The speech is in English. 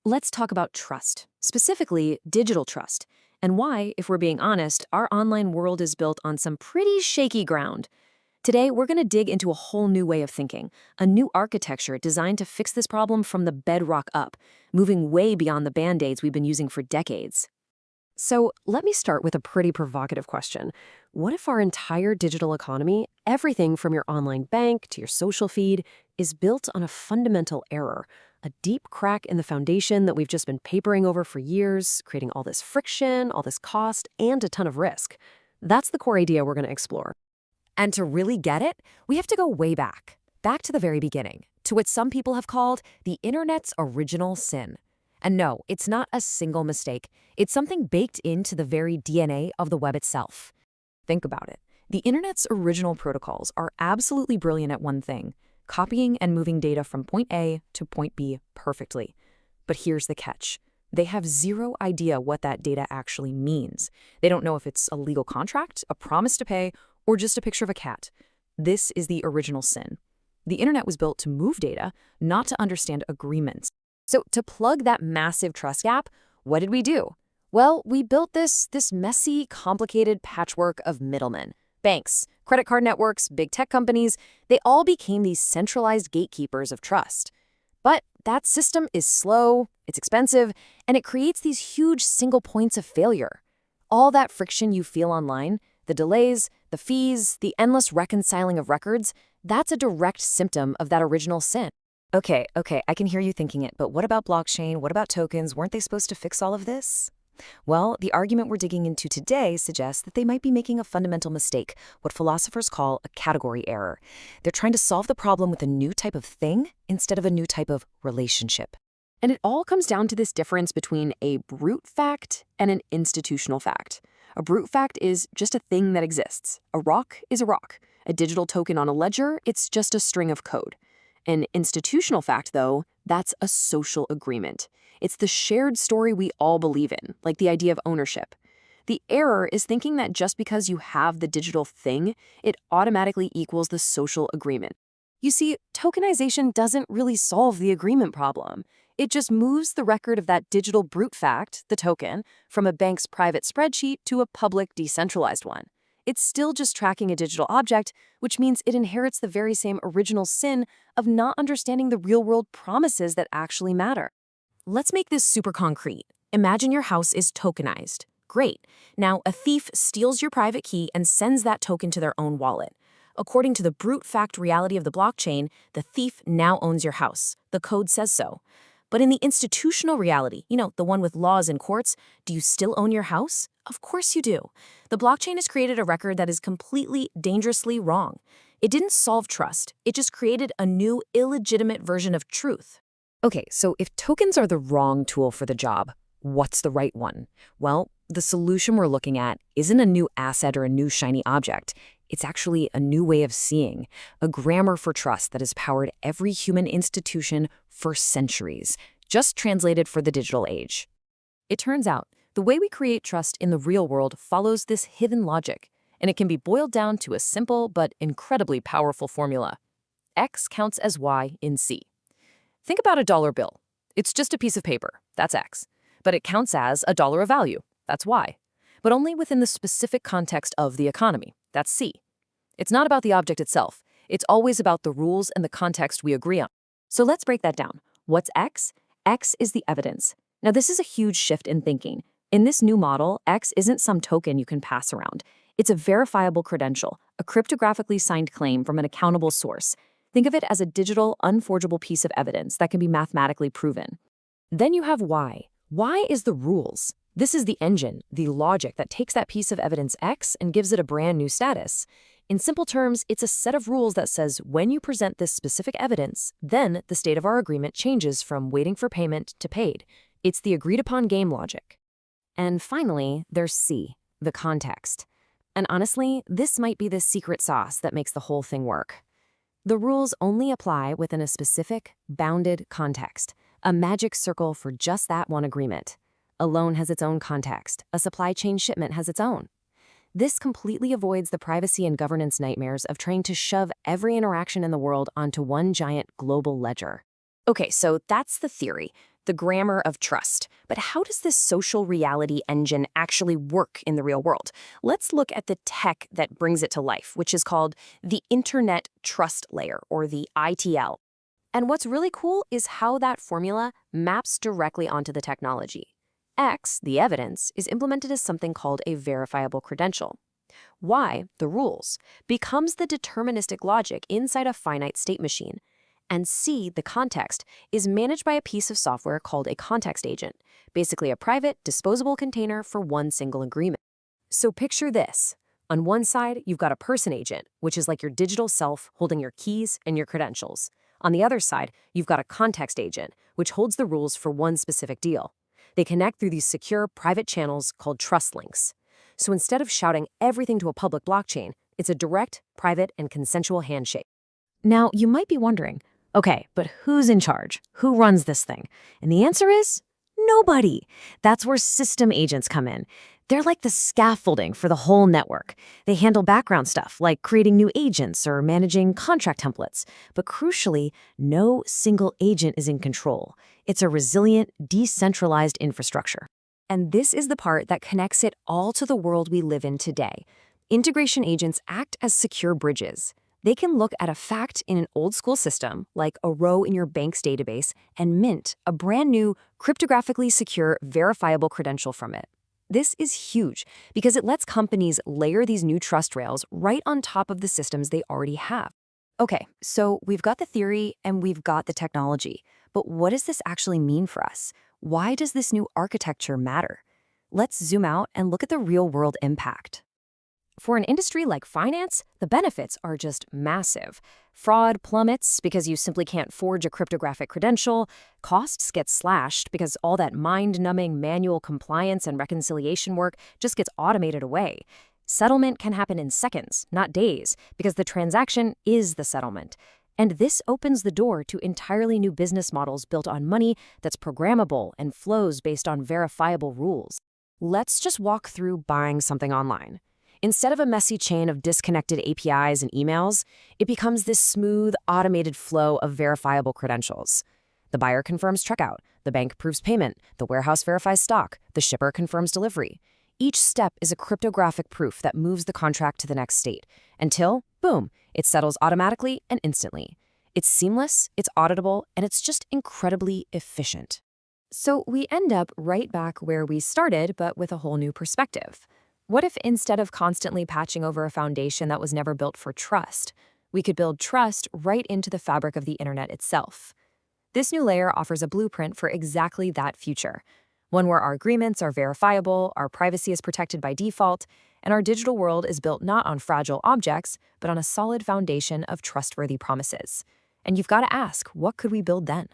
Let's talk about trust, specifically digital trust, and why, if we're being honest, our online world is built on some pretty shaky ground. Today, we're going to dig into a whole new way of thinking, a new architecture designed to fix this problem from the bedrock up, moving way beyond the band-aids we've been using for decades. So, let me start with a pretty provocative question. What if our entire digital economy, everything from your online bank to your social feed, is built on a fundamental error, a deep crack in the foundation that we've just been papering over for years, creating all this friction, all this cost, and a ton of risk? That's the core idea we're going to explore. And to really get it, we have to go way back to the very beginning, to what some people have called the internet's original sin. And no, it's not a single mistake. It's something baked into the very DNA of the web itself. Think about it. The internet's original protocols are absolutely brilliant at one thing: copying and moving data from point A to point B perfectly. But here's the catch. They have zero idea what that data actually means. They don't know if it's a legal contract, a promise to pay, or just a picture of a cat. This is the original sin. The internet was built to move data, not to understand agreements. So to plug that massive trust gap, what did we do? Well, we built this messy, complicated patchwork of middlemen. Banks, credit card networks, big tech companies, they all became these centralized gatekeepers of trust. But that system is slow, it's expensive, and it creates these huge single points of failure. All that friction you feel online, the delays, the fees, the endless reconciling of records, that's a direct symptom of that original sin. Okay, I can hear you thinking it, but what about blockchain? What about tokens? Weren't they supposed to fix all of this? Well, the argument we're digging into today suggests that they might be making a fundamental mistake, what philosophers call a category error. They're trying to solve the problem with a new type of thing instead of a new type of relationship. And it all comes down to this difference between a brute fact and an institutional fact. A brute fact is just a thing that exists. A rock is a rock. A digital token on a ledger, it's just a string of code. An institutional fact, though, that's a social agreement. It's the shared story we all believe in, like the idea of ownership. The error is thinking that just because you have the digital thing, it automatically equals the social agreement. You see, tokenization doesn't really solve the agreement problem. It just moves the record of that digital brute fact, the token, from a bank's private spreadsheet to a public decentralized one. It's still just tracking a digital object, which means it inherits the very same original sin of not understanding the real-world promises that actually matter. Let's make this super concrete. Imagine your house is tokenized. Great. Now, a thief steals your private key and sends that token to their own wallet. According to the brute fact reality of the blockchain, the thief now owns your house. The code says so. But in the institutional reality, the one with laws and courts, do you still own your house? Of course you do. The blockchain has created a record that is completely, dangerously wrong. It didn't solve trust. It just created a new, illegitimate version of truth. Okay, so if tokens are the wrong tool for the job, what's the right one? Well, the solution we're looking at isn't a new asset or a new shiny object. It's actually a new way of seeing, a grammar for trust that has powered every human institution for centuries, just translated for the digital age. It turns out, the way we create trust in the real world follows this hidden logic, and it can be boiled down to a simple but incredibly powerful formula. X counts as Y in C. Think about a dollar bill. It's just a piece of paper, that's X. But it counts as a dollar of value, that's Y. But only within the specific context of the economy, that's C. It's not about the object itself. It's always about the rules and the context we agree on. So let's break that down. What's X? X is the evidence. Now, this is a huge shift in thinking. In this new model, X isn't some token you can pass around. It's a verifiable credential, a cryptographically signed claim from an accountable source. Think of it as a digital, unforgeable piece of evidence that can be mathematically proven. Then you have Y. Y is the rules. This is the engine, the logic that takes that piece of evidence X and gives it a brand new status. In simple terms, it's a set of rules that says when you present this specific evidence, then the state of our agreement changes from waiting for payment to paid. It's the agreed-upon game logic. And finally, there's C, the context. And honestly, this might be the secret sauce that makes the whole thing work. The rules only apply within a specific, bounded context, a magic circle for just that one agreement. A loan has its own context. A supply chain shipment has its own. This completely avoids the privacy and governance nightmares of trying to shove every interaction in the world onto one giant global ledger. Okay, so that's the theory. the grammar of trust. But how does this social reality engine actually work in the real world? Let's look at the tech that brings it to life, which is called the Internet Trust Layer, or the ITL. And what's really cool is how that formula maps directly onto the technology. X, the evidence, is implemented as something called a verifiable credential. Y, the rules, becomes the deterministic logic inside a finite state machine. And C, the context, is managed by a piece of software called a context agent, basically a private, disposable container for one single agreement. So picture this. On one side, you've got a person agent, which is like your digital self holding your keys and your credentials. On the other side, you've got a context agent, which holds the rules for one specific deal. They connect through these secure private channels called trust links. So instead of shouting everything to a public blockchain, it's a direct, private, and consensual handshake. Now, you might be wondering, okay, but who's in charge? Who runs this thing? And the answer is nobody. That's where system agents come in. They're like the scaffolding for the whole network. They handle background stuff like creating new agents or managing contract templates. But crucially, no single agent is in control. It's a resilient, decentralized infrastructure. And this is the part that connects it all to the world we live in today. Integration agents act as secure bridges. They can look at a fact in an old-school system, like a row in your bank's database, and mint a brand new, cryptographically secure, verifiable credential from it. This is huge because it lets companies layer these new trust rails right on top of the systems they already have. Okay, so we've got the theory and we've got the technology, but what does this actually mean for us? Why does this new architecture matter? Let's zoom out and look at the real-world impact. For an industry like finance, the benefits are just massive. Fraud plummets because you simply can't forge a cryptographic credential. Costs get slashed because all that mind-numbing manual compliance and reconciliation work just gets automated away. Settlement can happen in seconds, not days, because the transaction is the settlement. And this opens the door to entirely new business models built on money that's programmable and flows based on verifiable rules. Let's just walk through buying something online. Instead of a messy chain of disconnected APIs and emails, it becomes this smooth, automated flow of verifiable credentials. The buyer confirms checkout, the bank approves payment, the warehouse verifies stock, the shipper confirms delivery. Each step is a cryptographic proof that moves the contract to the next state, until, boom, it settles automatically and instantly. It's seamless, it's auditable, and it's just incredibly efficient. So we end up right back where we started, but with a whole new perspective. What if instead of constantly patching over a foundation that was never built for trust, we could build trust right into the fabric of the internet itself? This new layer offers a blueprint for exactly that future, one where our agreements are verifiable, our privacy is protected by default, and our digital world is built not on fragile objects, but on a solid foundation of trustworthy promises. And you've got to ask, what could we build then?